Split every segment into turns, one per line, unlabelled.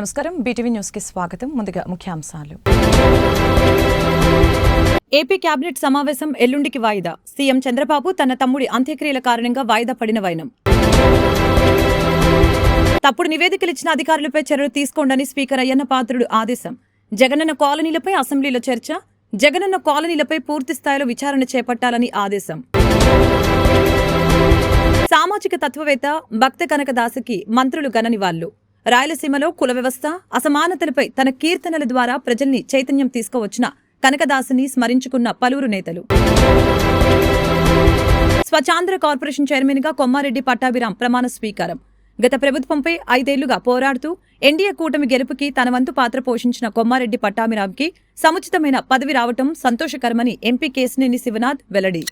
నమస్కారం BTV news కి స్వాగతం. ముందుగా ముఖ్యాంశాలు. ఏపీ కేబినెట్ సమావేశం ఎల్లుండికి వాయిదా. సీఎం చంద్రబాబు తన తమ్ముడి అంత్యక్రియల కారణంగా వాయిదా పడిన వైనం. తప్పుడు నివేదికలిచ్చిన అధికారులపై చర్యలు తీసుకోండని స్పీకర్ అయ్యన్న పాత్రుడు ఆదేశం. జగనన్న కాలనీలపై అసెంబ్లీలో చర్చ. జగనన్న కాలనీలపై పూర్తి స్థాయిలో విచారణ చేపట్టాలని ఆదేశం. సామాజిక తత్వవేత్త భక్త కనకదాసుకి మంత్రులు ఘన నివాళులు. రాయలసీమలో కుల వ్యవస్థ అసమానతలపై తన కీర్తనల ద్వారా ప్రజల్ని చైతన్యం తీసుకువచ్చిన కనకదాసుని స్మరించుకున్న పలువురు నేతలు. స్వచ్ఛాంధ్ర కార్పొరేషన్ చైర్మన్ గా కొమ్మారెడ్డి పట్టాభిరాం ప్రమాణ స్వీకారం. గత ప్రభుత్వంపై 5 ఏళ్లుగా పోరాడుతూ ఎన్డీఏ కూటమి గెలుపుకి తన వంతు పాత్ర పోషించిన కొమ్మారెడ్డి పట్టాభిరాంకి సముచితమైన పదవి రావటం సంతోషకరమని ఎంపీ కేశినేని శివనాథ్ వెల్లడి.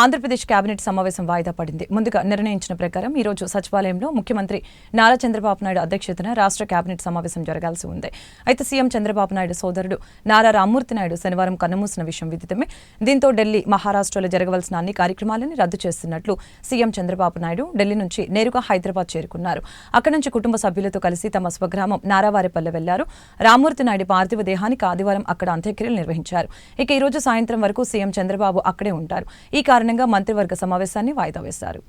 ఆంధ్రప్రదేశ్ కేబినెట్ సమావేశం వాయిదా పడింది. ముందుగా నిర్ణయించిన ప్రకారం ఈ రోజు సచివాలయంలో ముఖ్యమంత్రి నారా చంద్రబాబు నాయుడు అధ్యక్షతన రాష్ట్ర కేబినెట్ సమావేశం జరగాల్సి ఉంది. అయితే సీఎం చంద్రబాబు నాయుడు సోదరుడు నారా రామ్మూర్తి నాయుడు శనివారం కన్నుమూసిన విషయం విదితమే. దీంతో ఢిల్లీ, మహారాష్ట్రలో జరగవలసిన అన్ని కార్యక్రమాలను రద్దు చేస్తున్నట్లు సీఎం చంద్రబాబు నాయుడు ఢిల్లీ నుంచి నేరుగా హైదరాబాద్ చేరుకున్నారు. అక్కడి నుంచి కుటుంబ సభ్యులతో కలిసి తమ స్వగ్రామం నారావారిపల్లె వెళ్లారు. రామ్మూర్తి నాయుడు పార్థివ దేహానికి ఆదివారం అక్కడ అంత్యక్రియలు నిర్వహించారు. ఇక ఈ రోజు సాయంత్రం వరకు సీఎం చంద్రబాబు అక్కడే ఉంటారు. ఈ కారణంగా మంత్రివర్గ సమావేశాన్ని వాయిదా వేశారు.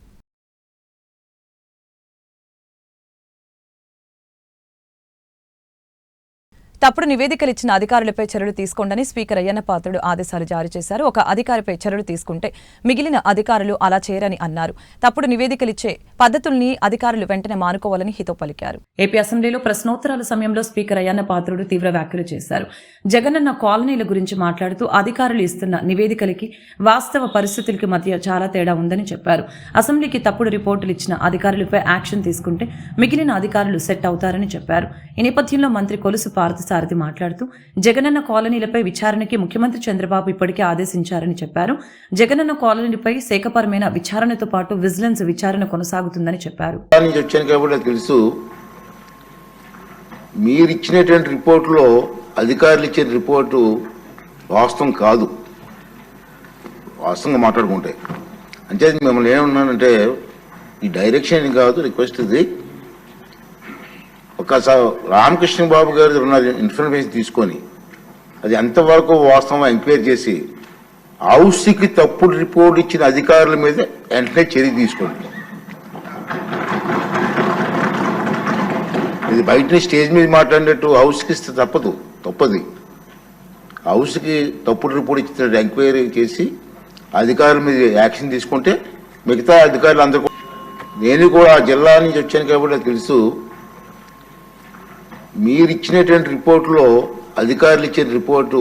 తప్పుడు నివేదికలిచ్చిన అధికారులపై చర్యలు తీసుకోండని స్పీకర్ అయ్యన్న పాత్రుడు ఆదేశాలు జారీ చేశారు. ఒక అధికారిపై చర్యలు తీసుకుంటే మిగిలిన అధికారులు అలా చేయరని అన్నారు. తప్పుడు నివేదికలిచ్చే పద్ధతుల్ని అధికారులు వెంటనే మానుకోవాలని హితవు పలికారు. ఏపీ అసెంబ్లీలో ప్రశ్నోత్తరాల సమయంలో స్పీకర్ అయ్యన్న పాత్రుడు తీవ్ర వ్యాఖ్యలు చేశారు. జగనన్న కాలనీల గురించి మాట్లాడుతూ అధికారులు ఇస్తున్న నివేదికలకి వాస్తవ పరిస్థితులకి మధ్య చాలా తేడా ఉందని చెప్పారు. అసెంబ్లీకి తప్పుడు రిపోర్టులు ఇచ్చిన అధికారులపై యాక్షన్ తీసుకుంటే మిగిలిన అధికారులు సెట్ అవుతారని చెప్పారు. ఈ నేపథ్యంలో మంత్రి కొలుసు పార్థసారథి మాట్లాడుతూ జగనన్న కాలనీలపై విచారణకి ముఖ్యమంత్రి చంద్రబాబు ఇప్పటికే ఆదేశించారని చెప్పారు. జగనన్న కాలనీలపై శాఖపరమైన విచారణతో పాటు విజిలెన్స్ విచారణ కొనసాగుతుందని చెప్పారు.
తెలుసు, మీరిచ్చినటువంటి రిపోర్టులో అధికారులు ఇచ్చిన రిపోర్టు వాస్తవం కాదు. వాస్తవంగా మాట్లాడుకుంటే అంటే మిమ్మల్ని ఏమన్నానంటే ఈ డైరెక్షన్ కాదు, రిక్వెస్ట్ ఇది. ఒకసారి రామకృష్ణ బాబు గారి ఉన్న ఇన్ఫర్మేషన్ తీసుకొని అది ఎంతవరకు వాస్తవం ఎంక్వైరీ చేసి హౌస్కి తప్పుడు రిపోర్ట్ ఇచ్చిన అధికారుల మీద వెంటనే చర్య తీసుకోండి. ఇది బయట స్టేజ్ మీద మాట్లాడినట్టు హౌస్కి ఇస్తే తప్పది. హౌస్కి తప్పుడు రిపోర్ట్ ఇచ్చిన ఎంక్వైరీ చేసి అధికారుల మీద యాక్షన్ తీసుకుంటే మిగతా అధికారులు అందరూ. నేను కూడా జిల్లా నుంచి వచ్చాను కాబట్టి నాకు తెలుసు, మీరిచ్చినటువంటి రిపోర్టులో అధికారులు ఇచ్చిన రిపోర్టు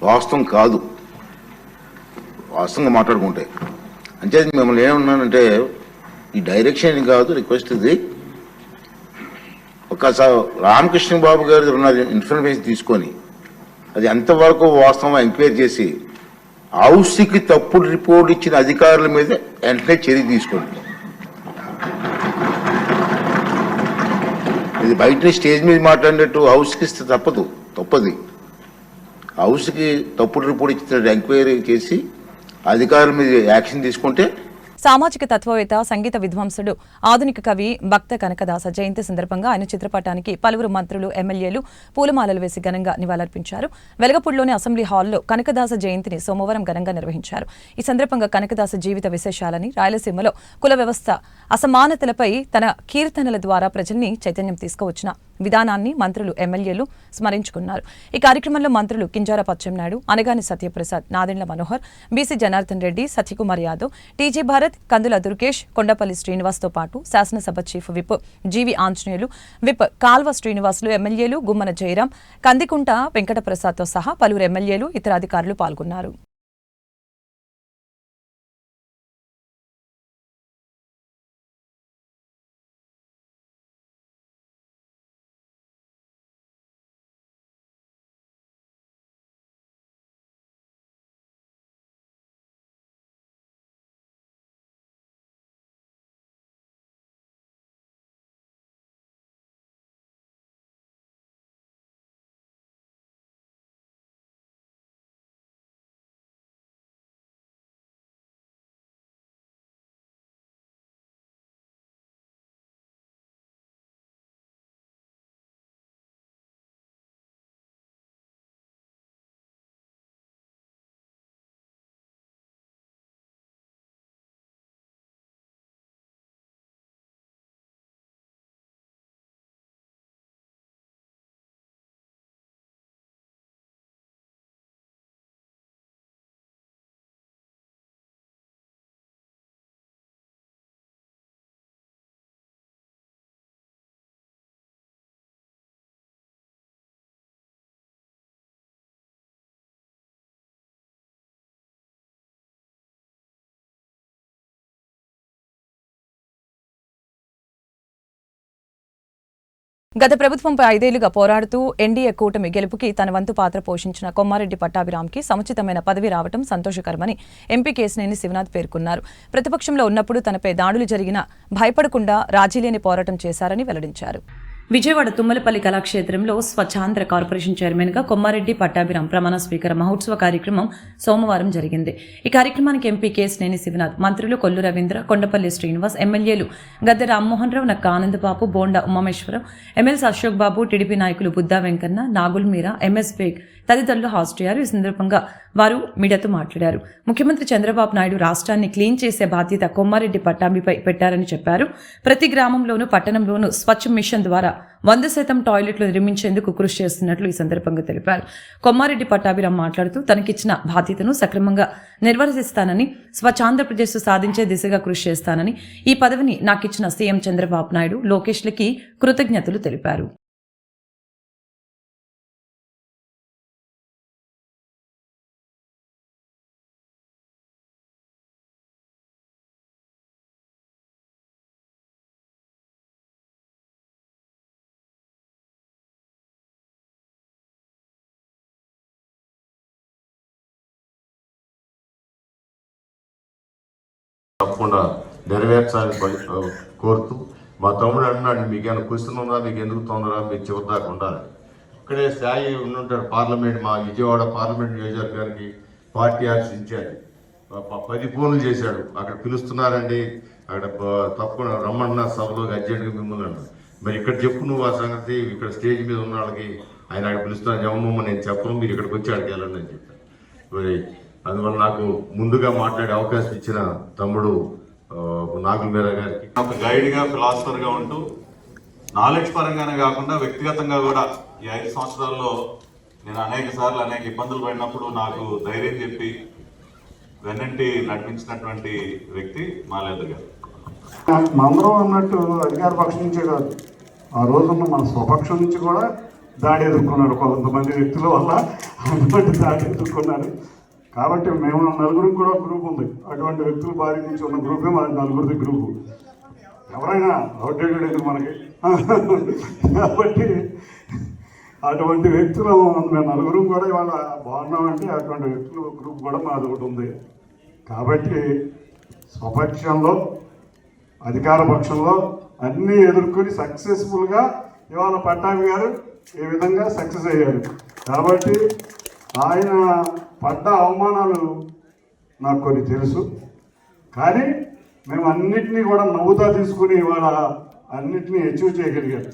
వాస్తవం కాదు. వాస్తవంగా మాట్లాడుకుంటే అంటే మిమ్మల్ని ఏమన్నానంటే ఈ డైరెక్షన్ కాదు, రిక్వెస్ట్ ఇది. ఒకసారి రామకృష్ణ బాబు గారి ఉన్న ఇన్ఫర్మేషన్ తీసుకొని అది ఎంతవరకు వాస్తవం ఎంక్వైరీ చేసి హౌస్కి తప్పుడు రిపోర్ట్ ఇచ్చిన అధికారుల మీద వెంటనే చర్య తీసుకోండి. ఇది బయట స్టేజ్ మీద మాట్లాడినట్టు హౌస్కి ఇస్తే తప్పది. హౌస్కి తప్పుడు రిపోర్ట్ ఇచ్చిన ఎంక్వైరీ చేసి అధికారుల మీద యాక్షన్ తీసుకుంటే.
సామాజిక తత్వవేత్త, సంగీత విద్వాంసుడు, ఆధునిక కవి భక్త కనకదాస జయంతి సందర్భంగా ఆయన చిత్రపటానికి పలువురు మంత్రులు, ఎమ్మెల్యేలు పూలమాలలు వేసి ఘనంగా నివాళులర్పించారు. వెలగపూడిలోని అసెంబ్లీ హాల్లో కనకదాస జయంతిని సోమవారం ఘనంగా నిర్వహించారు. ఈ సందర్భంగా కనకదాస జీవిత విశేషాలని, రాయలసీమలో కుల వ్యవస్థ అసమానతలపై తన కీర్తనల ద్వారా ప్రజల్ని చైతన్యం తీసుకువచ్చిన విధానాన్ని మంత్రులు, ఎమ్మెల్యేలు స్మరించుకున్నారు. ఈ కార్యక్రమంలో మంత్రులు కింజారా పచ్చెన్నాయుడు, అనగాని సత్యప్రసాద్, నాదెండ్ల మనోహర్, బీసీ జనార్దన్ రెడ్డి, సత్యకుమార్ యాదవ్, టీజీ భారత్, కందుల దుర్గేష్, కొండపల్లి శ్రీనివాస్తో పాటు శాసనసభ చీఫ్ విప్ జీవి ఆంజనేయులు, విప్ కాల్వ శ్రీనివాసులు, ఎమ్మెల్యేలు గుమ్మన జయరాం, కందికుంట వెంకటప్రసాద్తో సహా పలువురు ఎమ్మెల్యేలు, ఇతర అధికారులు పాల్గొన్నారు. గత ప్రభుత్వంపై 5 ఏళ్లుగా పోరాడుతూ ఎన్డీఏ కూటమి గెలుపుకి తన వంతు పాత్ర పోషించిన కొమ్మారెడ్డి పట్టాభిరామ్కి సముచితమైన పదవి రావడం సంతోషకరమని ఎంపీ కేశినేని శివనాథ్ పేర్కొన్నారు. ప్రతిపక్షంలో ఉన్నప్పుడు తనపై దాడులు జరిగినా భయపడకుండా రాజీలేని పోరాటం చేశారని వెల్లడించారు. విజయవాడ తుమ్మలపల్లి కళాక్షేత్రంలో స్వచ్ఛాంధ్ర కార్పొరేషన్ చైర్మన్గా కొమ్మారెడ్డి పట్టాభిరామ్ ప్రమాణ స్వీకార మహోత్సవ కార్యక్రమం సోమవారం జరిగింది. ఈ కార్యక్రమానికి ఎంపీ కేశినేని శివనాథ్, మంత్రులు కొల్లు రవీంద్ర, కొండపల్లి శ్రీనివాస్, ఎమ్మెల్యేలు గద్దె రామ్మోహన్ రావు, నక్క ఆనందబాబు, బోండా ఉమామేశ్వరం, ఎమ్మెల్సీ అశోక్ బాబు, టీడీపీ నాయకులు బుద్దా వెంకన్న, నాగుల్ మీరా, ఎంఎస్ బేగ్ తదితరులు హాజరయ్యారు. ఈ సందర్భంగా వారు మీడియాతో మాట్లాడారు. ముఖ్యమంత్రి చంద్రబాబు నాయుడు రాష్ట్రాన్ని క్లీన్ చేసే బాధ్యత కొమ్మారెడ్డి పట్టాభిపై పెట్టారని చెప్పారు. ప్రతి గ్రామంలోనూ పట్టణంలోనూ స్వచ్ఛ మిషన్ ద్వారా 100% టాయిలెట్లు నిర్మించేందుకు కృషి చేస్తున్నట్లు ఈ సందర్భంగా తెలిపారు. కొమ్మారెడ్డి పట్టాభిరామ్ మాట్లాడుతూ తనకిచ్చిన బాధ్యతను సక్రమంగా నిర్వర్తిస్తానని, స్వచ్ఛాంధ్రప్రదేశ్ సాధించే దిశగా కృషి చేస్తానని, ఈ పదవిని నాకిచ్చిన సీఎం చంద్రబాబు నాయుడు, లోకేష్లకి కృతజ్ఞతలు తెలిపారు.
తప్పకుండా నెరవేర్చాలని కోరుతూ, మా తమ్ముడు అన్నాడు, మీకేమైనా క్వశ్చన్ ఉందా, మీకు ఎందుకు తొందర, మీరు చివరి దాకా ఉండాలి. ఇక్కడే స్థాయి ఉండుంటాడు పార్లమెంట్, మా విజయవాడ పార్లమెంట్ నియోజకవర్గానికి పార్టీ ఆఫీస్ ఇన్ఛార్జ్ 10 ఫోన్లు చేశాడు. అక్కడ పిలుస్తున్నారండి, అక్కడ తప్పకుండా రమ్మన్న సభలోకి అర్జెంట్గా మిమ్మల్ని అన్నాడు. మరి ఇక్కడ చెప్పు నువ్వు ఆ సంగతి, ఇక్కడ స్టేజ్ మీద ఉన్న వాళ్ళకి ఆయన అక్కడ పిలుస్తున్నాను, ఎవరమ్మా నేను చెప్పను, మీరు ఇక్కడికి వచ్చి అక్కడికి వెళ్ళండి అని చెప్పాను. మరి అందువల్ల నాకు ముందుగా మాట్లాడే అవకాశం ఇచ్చిన తమ్ముడు నాగుల్ మీరా గారికి,
ఒక గైడ్గా, ఫిలాసఫర్గా ఉంటూ నాలెడ్జ్ పరంగానే కాకుండా వ్యక్తిగతంగా కూడా ఈ 5 సంవత్సరాల్లో నేను అనేక సార్లు అనేక ఇబ్బందులు పడినప్పుడు నాకు ధైర్యం చెప్పి వెన్నంటి నడిపించినటువంటి వ్యక్తి మాలేదర్ గారు.
అందరం అన్నట్టు అధికార పక్షం నుంచే కాదు, ఆ రోజున్న మన స్వపక్షం నుంచి కూడా దాడి ఎదుర్కొన్నారు. కొంతమంది వ్యక్తుల వల్ల అటువంటి దాడి ఎదుర్కొన్నారు. కాబట్టి మేము నలుగురికి కూడా గ్రూప్ ఉంది. అటువంటి వ్యక్తుల బారి నుంచి ఉన్న గ్రూపే మన నలుగురిది గ్రూపు. ఎవరైనా అవుట్డేటెడ్ ఎందుకు మనకి. కాబట్టి అటువంటి వ్యక్తులు మేము నలుగురు కూడా ఇవాళ బాగున్నామంటే అటువంటి వ్యక్తుల గ్రూప్ కూడా మాది ఒకటి ఉంది. కాబట్టి స్వపక్షంలో, అధికార పక్షంలో అన్నీ ఎదుర్కొని సక్సెస్ఫుల్గా ఇవాళ పట్టాభి గారు ఈ విధంగా సక్సెస్ అయ్యారు. కాబట్టి ఆయన పడ్డ అవమానాలు నాకు కొన్ని తెలుసు, కానీ మేము అన్నిటినీ కూడా నవ్వుతా తీసుకుని ఇవాళ అన్నిటినీ అచీవ్ చేయగలిగారు.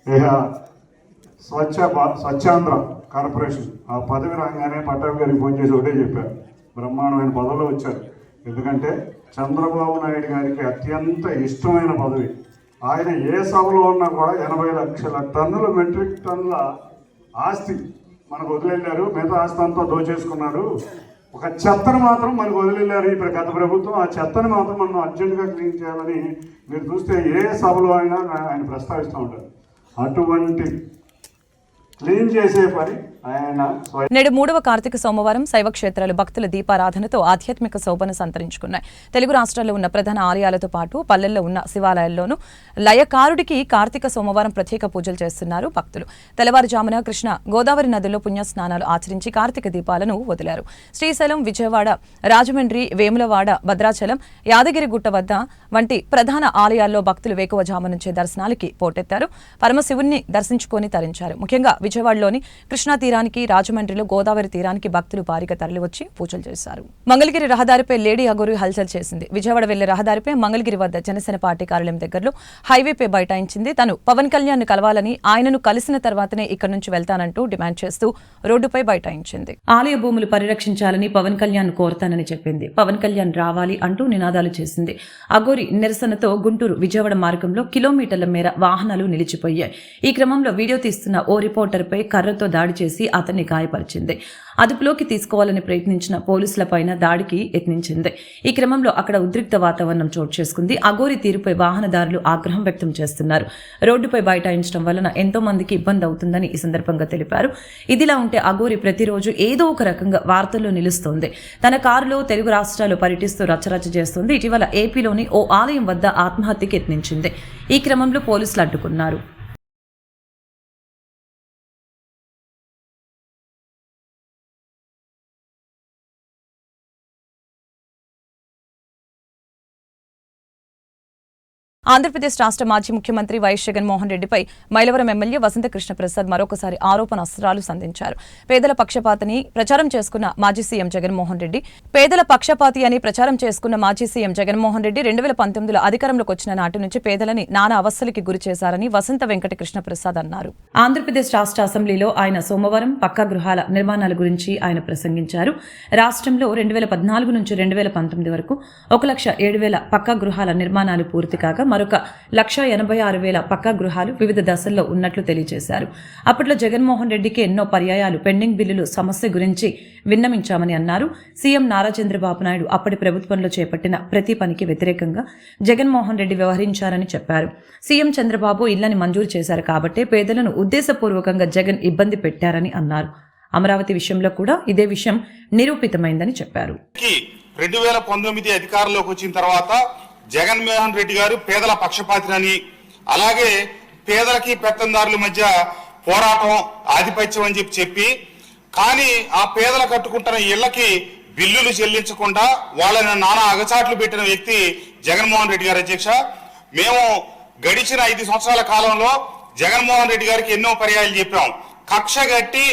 ఇక స్వచ్ఛాంధ్ర కార్పొరేషన్ ఆ పదవి రాగానే పట్టాభి గారికి ఫోన్ చేసి ఒకటే చెప్పారు, బ్రహ్మాండమైన పదవిలో వచ్చారు. ఎందుకంటే చంద్రబాబు నాయుడు గారికి అత్యంత ఇష్టమైన పదవి. ఆయన ఏ సభలో ఉన్నా కూడా 80 లక్షల టన్నుల మెట్రిక్ టన్నుల ఆస్తి మనకు వదిలేళ్ళారు. మిగతా ఆస్తి అంతా దోచేసుకున్నారు. ఒక చెత్తను మాత్రం మనకు వదిలేళ్ళారు ఇప్పుడు గత ప్రభుత్వం. ఆ చెత్తను మాత్రం మనం అర్జెంటుగా క్లీన్ చేయాలని మీరు చూస్తే ఏ సభలో అయినా ఆయన ప్రస్తావిస్తూ ఉంటారు. అటువంటి క్లీన్ చేసే పని ఆయన.
నేడు 3వ కార్తీక సోమవారం శైవ క్షేత్రాలు భక్తుల దీపారాధనతో ఆధ్యాత్మిక శోభను సంతరించుకున్నాయి. తెలుగు రాష్ట్రాల్లో ఉన్న ప్రధాన ఆలయాలతో పాటు పల్లెల్లో ఉన్న శివాలయాల్లోనూ లయకారుడికి కార్తీక సోమవారం ప్రత్యేక పూజలు చేస్తున్నారు భక్తులు. తెల్లవారుజామున కృష్ణ గోదావరి నదుల్లో పుణ్యస్నానాలు ఆచరించి కార్తీక దీపాలను వదిలారు. శ్రీశైలం, విజయవాడ, రాజమండ్రి, వేములవాడ, భద్రాచలం, యాదగిరిగుట్ట వద్ద వంటి ప్రధాన ఆలయాల్లో భక్తులు వేకువజాము నుంచే దర్శనాలకి పోటెత్తారు. పరమశివుణ్ణి దర్శించుకొని తరించారు. ముఖ్యంగా విజయవాడలోని కృష్ణా తీరానికి, రాజమండ్రిలో గోదావరి తీరానికి భక్తులు భారీగా తరలివచ్చి పూజలు చేశారు. మంగళగిరి రహదారిపై లేడీ అగోరి హల్చల్ చేసింది. విజయవాడ వెళ్లే రహదారిపై మంగళగిరి వద్ద జనసేన పార్టీ కార్యాలయం దగ్గరలో హైవేపై బైఠాయించింది. తను పవన్ కళ్యాణ్ ను కలవాలని, ఆయనను కలిసిన తర్వాతనే ఇక్కడి నుంచి వెళ్తానంటూ డిమాండ్ చేస్తూ రోడ్డుపై బైఠాయించింది. ఆలయ భూములు పరిరక్షించాలని పవన్ కళ్యాణ్ కోరతానని చెప్పింది. పవన్ కళ్యాణ్ రావాలి అంటూ నినాదాలు చేసింది. అగోరి నిరసనతో గుంటూరు విజయవాడ మార్గంలో కిలోమీటర్ల మేర వాహనాలు నిలిచిపోయాయి. ఈ క్రమంలో వీడియో తీస్తున్న ఓ రిపోర్టర్పై కర్రతో దాడి చేసి అతన్ని గాయపరిచింది. అదుపులోకి తీసుకోవాలని ప్రయత్నించిన పోలీసులపైన దాడికి యత్నించింది. ఈ క్రమంలో అక్కడ ఉద్రిక్త వాతావరణం చోటు చేసుకుంది. అగోరి తీరుపై వాహనదారులు ఆగ్రహం వ్యక్తం చేస్తున్నారు. రోడ్డుపై బైఠాయించడం వలన ఎంతో మందికి ఇబ్బంది అవుతుందని ఈ సందర్భంగా తెలిపారు. ఇదిలా ఉంటే అగోరి ప్రతిరోజు ఏదో ఒక రకంగా వార్తల్లో నిలుస్తోంది. తన కారులో తెలుగు రాష్ట్రాలు పర్యటిస్తూ రచ్చరచ్చ చేస్తుంది. ఇటీవల ఏపీలోని ఓ ఆలయం వద్ద ఆత్మహత్యకి యత్నించింది. ఈ క్రమంలో పోలీసులు అడ్డుకున్నారు. ఆంధ్రప్రదేశ్ రాష్ట్ర మాజీ ముఖ్యమంత్రి వైఎస్ జగన్మోహన్ రెడ్డిపై మైలవరం ఎమ్మెల్యే వసంత కృష్ణ ప్రసాద్ మరొకసారి ఆరోపణాస్త్రాలు సంధించారు. పేదల పక్షపాతి అని ప్రచారం చేసుకున్న మాజీ సీఎం జగన్మోహన్ రెడ్డి 2019లో అధికారంలోకి వచ్చిన నాటి నుంచి పేదలని నానా అవస్థలకి గురి చేశారని వసంత వెంకట కృష్ణ ప్రసాద్ అన్నారు. ఆంధ్రప్రదేశ్ రాష్ట్ర అసెంబ్లీలో ఆయన సోమవారం పక్కా గృహాల నిర్మాణాల గురించి ఆయన ప్రసంగించారు. రాష్ట్రంలో 2014 నుంచి 2019 వరకు 1,07,000 పక్కా గృహాల నిర్మాణాలు పూర్తి కాగా మరొక 1,86,000 పక్కా గృహాలు వివిధ దశల్లో ఉన్నట్లు తెలియజేశారు. అప్పట్లో జగన్మోహన్ రెడ్డికి ఎన్నో పర్యాయాలు పెండింగ్ బిల్లులు సమస్య గురించి విన్నవించామని అన్నారు. సీఎం నారా చంద్రబాబు నాయుడు అప్పటి ప్రభుత్వంలో చేపట్టిన ప్రతి పనికి వ్యతిరేకంగా జగన్మోహన్ రెడ్డి వ్యవహరించారని చెప్పారు. సీఎం చంద్రబాబు ఇళ్లని మంజూరు చేశారు కాబట్టే పేదలను ఉద్దేశపూర్వకంగా జగన్ ఇబ్బంది పెట్టారని అన్నారు. అమరావతి విషయంలో కూడా ఇదే విషయం నిరూపితమైందని చెప్పారు.
2019 అధికారంలోకి వచ్చిన తర్వాత జగన్మోహన్ రెడ్డి గారు పేదల పక్షపాతిని, అలాగే పేదలకి పెత్తందారుల మధ్య పోరాటం ఆధిపత్యం అని చెప్పి కానీ ఆ పేదలు కట్టుకుంటున్న ఇళ్లకి బిల్లులు చెల్లించకుండా వాళ్ళని నానా అగచాట్లు పెట్టిన వ్యక్తి జగన్మోహన్ రెడ్డి గారు. అధ్యక్ష, మేము గడిచిన 5 సంవత్సరాల కాలంలో జగన్మోహన్ రెడ్డి గారికి ఎన్నో పర్యాయాలు చెప్పాం. కక్ష గట్టి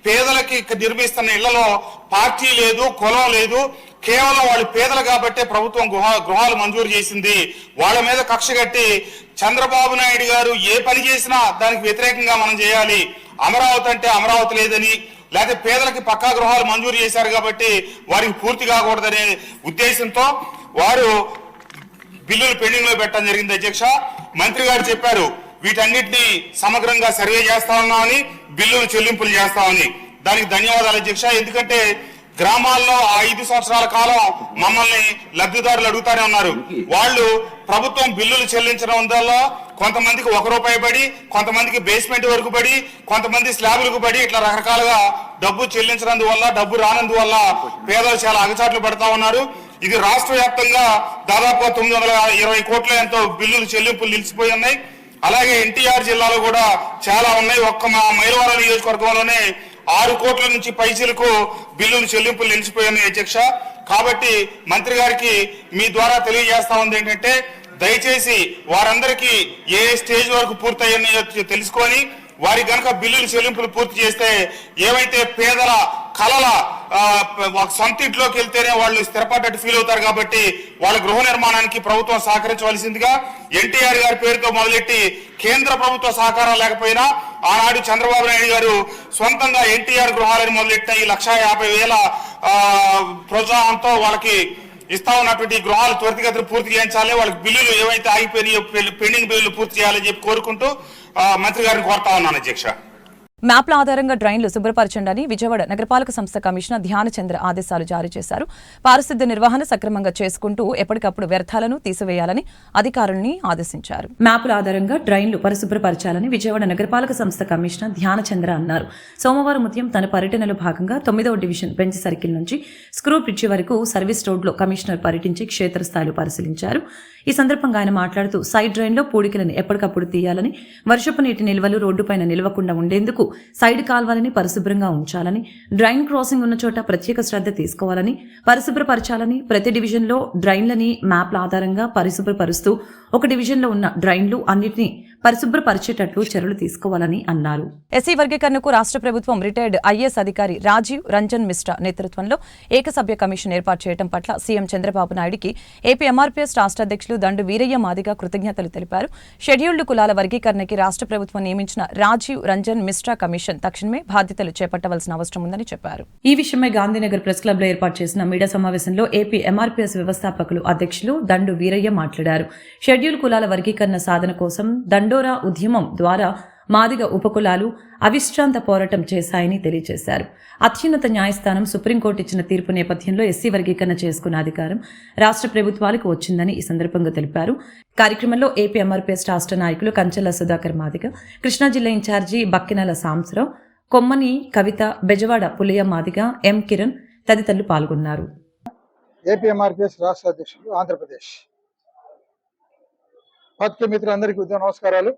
పేదలకి నిర్మిస్తున్న ఇళ్లలో పార్టీ లేదు, కులం లేదు, కేవలం వాళ్ళు పేదలు కాబట్టే ప్రభుత్వం గృహాలు మంజూరు చేసింది. వాళ్ళ మీద కక్ష కట్టి చంద్రబాబు నాయుడు గారు ఏ పని చేసినా దానికి వ్యతిరేకంగా మనం చేయాలి, అమరావతి అంటే అమరావతి లేదని, లేకపోతే పేదలకి పక్కా గృహాలు మంజూరు చేశారు కాబట్టి వారికి పూర్తి కాకూడదనే ఉద్దేశంతో వారు బిల్లులు పెండింగ్ లో పెట్టడం జరిగింది. అధ్యక్ష, మంత్రి గారు చెప్పారు వీటన్నిటిని సమగ్రంగా సర్వే చేస్తా ఉన్నామని, బిల్లులు చెల్లింపులు చేస్తామని. దానికి ధన్యవాదాలు అధ్యక్ష. ఎందుకంటే గ్రామాల్లో ఆ 5 సంవత్సరాల కాలం మమ్మల్ని లబ్ధిదారులు అడుగుతానే ఉన్నారు. వాళ్ళు ప్రభుత్వం బిల్లులు చెల్లించడం వల్ల కొంతమందికి ₹1 పడి, కొంతమందికి బేస్మెంట్ వరకు పడి, కొంతమంది స్లాబులకు పడి, ఇట్లా రకరకాలుగా డబ్బు చెల్లించినందువల్ల, డబ్బు రానందువల్ల పేదలు చాలా అగచాట్లు పడతా ఉన్నారు. ఇది రాష్ట్ర వ్యాప్తంగా దాదాపుగా 920 కోట్ల ఎంతో బిల్లులు చెల్లింపులు నిలిచిపోయి ఉన్నాయి. అలాగే ఎన్టీఆర్ జిల్లాలో కూడా చాలా ఉన్నాయి. ఒక్క మా మైలవరం నియోజకవర్గంలోనే 6 కోట్ల నుంచి పైసలకు బిల్లులు చెల్లింపులు నిలిచిపోయినాయి. అధ్యక్ష, కాబట్టి మంత్రి గారికి మీ ద్వారా తెలియజేస్తా ఉంది ఏంటంటే దయచేసి వారందరికీ ఏ స్టేజ్ వరకు పూర్తయ్యాయో తెలుసుకొని వారి గనక బిల్లులు చెల్లింపులు పూర్తి చేస్తే ఏవైతే పేదల కళల సొంత ఇంట్లోకి వెళ్తేనే వాళ్ళు స్థిరపడ్డట్టు ఫీల్ అవుతారు. కాబట్టి వాళ్ళ గృహ నిర్మాణానికి ప్రభుత్వం సహకరించవలసిందిగా ఎన్టీఆర్ గారి పేరుతో మొదలెట్టి కేంద్ర ప్రభుత్వ సహకారం లేకపోయినా ఆనాడు చంద్రబాబు నాయుడు గారు సొంతంగా ఎన్టీఆర్ గృహాలను మొదలెట్టిన ఈ 1,50,000 ప్రోత్సాహంతో వాళ్ళకి ఇస్తా ఉన్నటువంటి గృహాలు త్వరితగతిన పూర్తి చేయించాలి, వాళ్ళకి బిల్లులు ఏవైతే ఆగిపోయినాయో పెండింగ్ బిల్లులు పూర్తి చేయాలని చెప్పి కోరుకుంటూ మంత్రి గారిని కోరుతా ఉన్నాను. అధ్యక్ష,
మ్యాప్ల ఆధారంగా డ్రైన్లు శుభ్రపరచండి విజయవాడ నగరపాలక సంస్థ కమిషనర్ ధ్యానచంద్ర ఆదేశాలు జారీ చేశారు. పారిశుద్ధ్య నిర్వహణ సక్రమంగా చేసుకుంటూ ఎప్పటికప్పుడు వ్యర్థాలను తీసివేయాలని అధికారుల్ని ఆదేశించారు. మ్యాప్ల ఆధారంగా డ్రైన్లు పరిశుభ్రపరచాలని విజయవాడ నగరపాలక సంస్థ కమిషనర్ ధ్యానచంద్ర అన్నారు. సోమవారం ఉదయం తన పర్యటనలో భాగంగా 9వ డివిజన్ బెంచ్ సర్కిల్ నుంచి స్క్రూ బ్రిడ్జి వరకు సర్వీస్ రోడ్లో కమిషనర్ పర్యటించి క్షేత్రస్థాయిలో పరిశీలించారు. ఈ సందర్భంగా ఆయన మాట్లాడుతూ సైడ్ డ్రైన్లో పూడికలను ఎప్పటికప్పుడు తీయాలని, వర్షపు నీటి నిల్వలు రోడ్డుపైన నిలవకుండా ఉండేందుకు సైడ్ కాల్వలని పరిశుభ్రంగా ఉంచాలని, డ్రైన్ క్రాసింగ్ ఉన్న చోట ప్రత్యేక శ్రద్ధ తీసుకోవాలని, పరిశుభ్రపరచాలని, ప్రతి డివిజన్లో డ్రైన్లని మ్యాప్ల ఆధారంగా పరిశుభ్రపరుస్తూ ఒక డివిజన్లో ఉన్న డ్రైన్లు అన్నింటినీ పరిశుభ్రపరిచేటట్లు చర్యలు తీసుకోవాలని అన్నారు. ఎస్సీ వర్గీకరణకు రాష్ట్ర ప్రభుత్వం రిటైర్డ్ ఐఏఎస్ అధికారి రాజీవ్ రంజన్ మిశ్రా నేతృత్వంలో ఏకసభ్య కమిషన్ ఏర్పాటు చేయడం పట్ల సీఎం చంద్రబాబు నాయుడికి ఏపీ ఎంఆర్పీఎస్ రాష్ట్ర అధ్యక్షులు దండు వీరయ్య మాదిగ కృతజ్ఞతలు తెలిపారు. షెడ్యూల్డ్ కులాల వర్గీకరణకి రాష్ట్ర ప్రభుత్వం నియమించిన రాజీవ్ రంజన్ మిశ్రా కమిషన్ తక్షణమే బాధ్యతలు చేపట్టవలసిన అవసరం ఉందని చెప్పారు. ఈ విషయమై గాంధీనగర్ ప్రెస్ క్లబ్ లో ఏర్పాటు చేసిన మీడియా సమావేశంలో ఏపీ ఎంఆర్పీఎస్ వ్యవస్థాపకులు అధ్యక్షులు దండు వీరయ్య మాట్లాడారు. షెడ్యూల్ కులాల వర్గీకరణ సాధన కోసం దండోరా ఉద్యమం ద్వారా మాదిగ ఉపకులాలు అవిశ్రాంత పోరాటం చేశాయని తెలియజేశారు. అత్యున్నత న్యాయస్థానం సుప్రీంకోర్టు ఇచ్చిన తీర్పు నేపథ్యంలో ఎస్సీ వర్గీకరణ చేసుకున్న అధికారం రాష్ట్ర ప్రభుత్వాలకు వచ్చిందని ఈ సందర్భంగా తెలిపారు. కార్యక్రమంలో ఏపీ ఎంఆర్పీఎస్ రాష్ట్ర నాయకులు కంచెల సుధాకర్ మాదిగ, కృష్ణా జిల్లా ఇన్ఛార్జి బక్కినల సాంసరావు, కొమ్మని కవిత, బెజవాడ పులియ మాదిగ, ఎం కిరణ్ తదితరులు పాల్గొన్నారు.
ఏపీ ఎంఆర్పీఎస్ రాష్ట్ర అధ్యక్షులు ఆంధ్రప్రదేశ్. పత్రికా మిత్రులందరికీ ఉద్యమ నమస్కారాలు.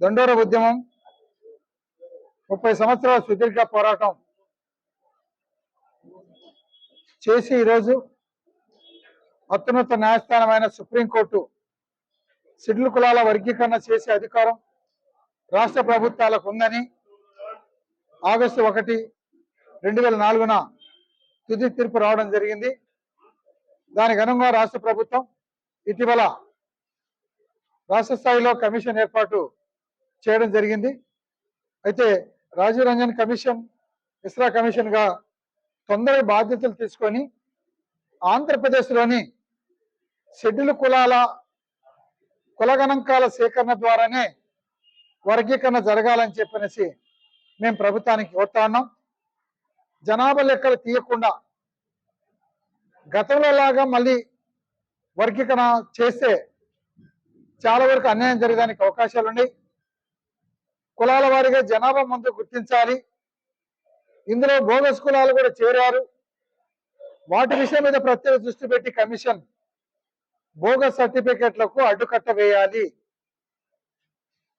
దండోర ఉద్యమం 30 సంవత్సరాల సుదీర్ఘ పోరాటం చేసి ఈరోజు అత్యున్నత న్యాయస్థానమైన సుప్రీంకోర్టు షెడ్యూల్ కులాల వర్గీకరణ చేసే అధికారం రాష్ట్ర ప్రభుత్వాలకు ఉందని ఆగస్టు 1, 2004 తుది తీర్పు రావడం జరిగింది. దానికి అనుగుణంగా రాష్ట్ర ప్రభుత్వం ఇటీవల రాష్ట్ర స్థాయిలో కమిషన్ ఏర్పాటు చేయడం జరిగింది. అయితే రాజీవ్ రంజన్ కమిషన్, ఇస్రా కమిషన్గా తొందరగా బాధ్యతలు తీసుకొని ఆంధ్రప్రదేశ్లోని షెడ్యూల్ కులాల కుల గణాంకాల సేకరణ ద్వారానే వర్గీకరణ జరగాలని చెప్పనేసి మేము ప్రభుత్వానికి కోరుతా ఉన్నాం. జనాభా లెక్కలు తీయకుండా గతంలో లాగా మళ్ళీ వర్గీకరణ చేస్తే చాలా వరకు అన్యాయం జరగడానికి అవకాశాలు ఉన్నాయి. కులాల వారీగా జనాభా ముందు గుర్తించాలి. ఇందులో బోగస్ కులాలు కూడా చేరారు. వాటి విషయం మీద ప్రత్యేక దృష్టి పెట్టి కమిషన్ బోగస్ సర్టిఫికెట్లకు అడ్డుకట్ట వేయాలి.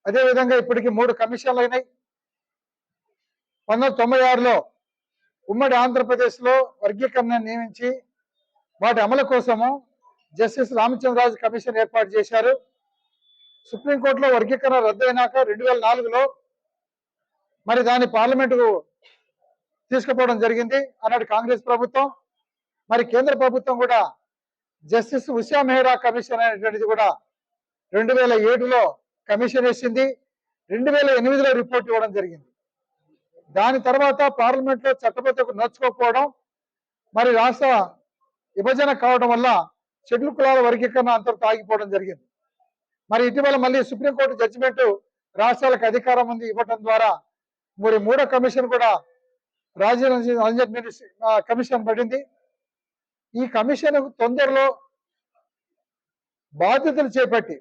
అదేవిధంగా ఇప్పటికి 3 కమిషన్లు అయినాయి. 1996లో ఉమ్మడి ఆంధ్రప్రదేశ్లో వర్గీకరణ నియమించి వాటి అమలు కోసము జస్టిస్ రామచంద్రరాజు కమిషన్ ఏర్పాటు చేశారు. సుప్రీంకోర్టులో వర్గీకరణ రద్దయినాక 2004లో మరి దాన్ని పార్లమెంటుకు తీసుకుపోవడం జరిగింది అన్నాడు కాంగ్రెస్ ప్రభుత్వం. మరి కేంద్ర ప్రభుత్వం కూడా జస్టిస్ ఉషా మెహ్రా కమిషన్ అనేటువంటిది కూడా 2007లో కమిషన్ వేసింది. 2008లో రిపోర్ట్ ఇవ్వడం జరిగింది. దాని తర్వాత పార్లమెంట్లో చట్టబద్ధకు నడుచుకోకపోవడం, మరి రాష్ట్ర విభజన కావడం వల్ల షెడ్యూల్ కులాల వర్గీకరణ అంతటితో ఆగిపోవడం జరిగింది. మరి ఇటీవల మళ్ళీ సుప్రీంకోర్టు జడ్జిమెంట్ రాష్ట్రాలకు అధికారం ఉంది ఇవ్వడం ద్వారా మరి 3వ కమిషన్ కూడా రాజీవ్ రంజన్ కమిషన్ పడింది. ఈ కమిషన్ తొందరలో బాధ్యతలు చేపట్టి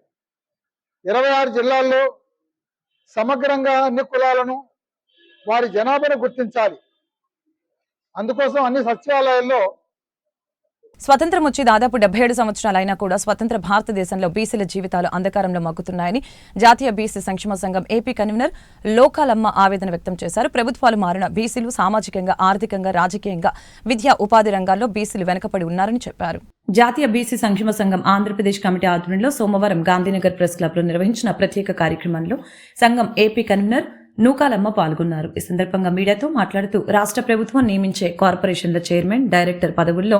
26 జిల్లాల్లో సమగ్రంగా అన్ని కులాలను వారి జనాభాను గుర్తించాలి. అందుకోసం అన్ని సచివాలయాల్లో
స్వతంత్రం వచ్చి దాదాపు 77 సంవత్సరాలైనా కూడా స్వతంత్ర భారతదేశంలో బీసీల జీవితాలు అంధకారంలో మగ్గుతున్నాయని జాతీయ బీసీ సంక్షేమ సంఘం ఏపీ కన్వీనర్ లోకాలమ్మ ఆవేదన వ్యక్తం చేశారు. ప్రభుత్వాలు మారిన బీసీలు సామాజికంగా, ఆర్థికంగా, రాజకీయంగా, విద్యా, ఉపాధి రంగాల్లో బీసీలు వెనుకబడి ఉన్నారని చెప్పారు. జాతీయ బీసీ సంక్షేమ సంఘం ఆంధ్రప్రదేశ్ కమిటీ ఆధ్వర్యంలో సోమవారం గాంధీనగర్ ప్రెస్ క్లబ్లో నిర్వహించిన ప్రత్యేక కార్యక్రమంలో సంఘం ఏపీ కన్వీనర్ నూకాలమ్మ పాల్గొన్నారు. ఈ సందర్భంగా మీడియాతో మాట్లాడుతూ రాష్ట్ర ప్రభుత్వం నియమించే కార్పొరేషన్ల చైర్మన్, డైరెక్టర్ పదవుల్లో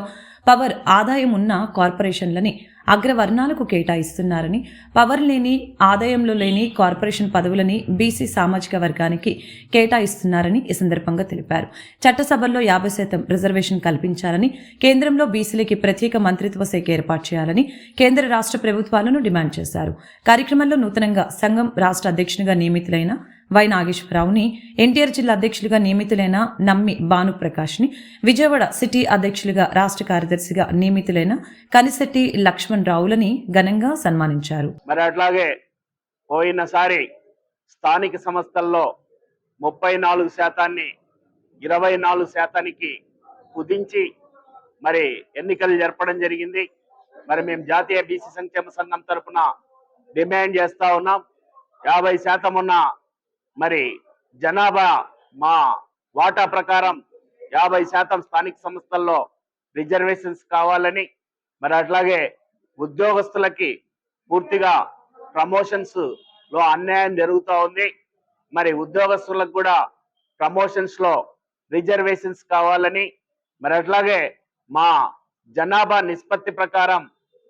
పవర్ ఆదాయం ఉన్న కార్పొరేషన్లని అగ్రవర్ణాలకు కేటాయిస్తున్నారని, పవర్ లేని, ఆదాయంలో లేని కార్పొరేషన్ పదవులని బీసీ సామాజిక వర్గానికి కేటాయిస్తున్నారని ఈ సందర్భంగా తెలిపారు. చట్టసభల్లో 50% రిజర్వేషన్ కల్పించాలని, కేంద్రంలో బీసీలకి ప్రత్యేక మంత్రిత్వ శాఖ ఏర్పాటు చేయాలని కేంద్ర రాష్ట్ర ప్రభుత్వాలను డిమాండ్ చేశారు. కార్యక్రమంలో నూతనంగా సంఘం రాష్ట్ర అధ్యక్షునిగా నియమితులైన వై నాగేశ్వరరావుని, ఎన్టీఆర్ జిల్లా అధ్యక్షులుగా నియమితులైన నమ్మి భానుప్రకాష్ని, విజయవాడ సిటీ అధ్యక్షులుగా రాష్ట్ర కార్యదర్శిగా నియమితులైన కనిశెట్టి లక్ష్మణ్ రావులని ఘనంగా సన్మానించారు.
మరి అట్లాగే పోయినసారి స్థానిక సంస్థల్లో 34% 24% కుదించి మరి ఎన్నికలు జరపడం జరిగింది. మరి మేము జాతీయ బీసీ సంక్షేమ సంఘం తరఫున డిమాండ్ చేస్తా ఉన్నాం. 50% ఉన్న మరి జనాభా మా వాటా ప్రకారం 50% స్థానిక సంస్థల్లో రిజర్వేషన్స్ కావాలని, మరి అట్లాగే ఉద్యోగస్తులకి పూర్తిగా ప్రమోషన్స్ లో అన్యాయం జరుగుతూ ఉంది. మరి ఉద్యోగస్తులకు కూడా ప్రమోషన్స్ లో రిజర్వేషన్స్ కావాలని, మరి అట్లాగే మా జనాభా నిష్పత్తి ప్రకారం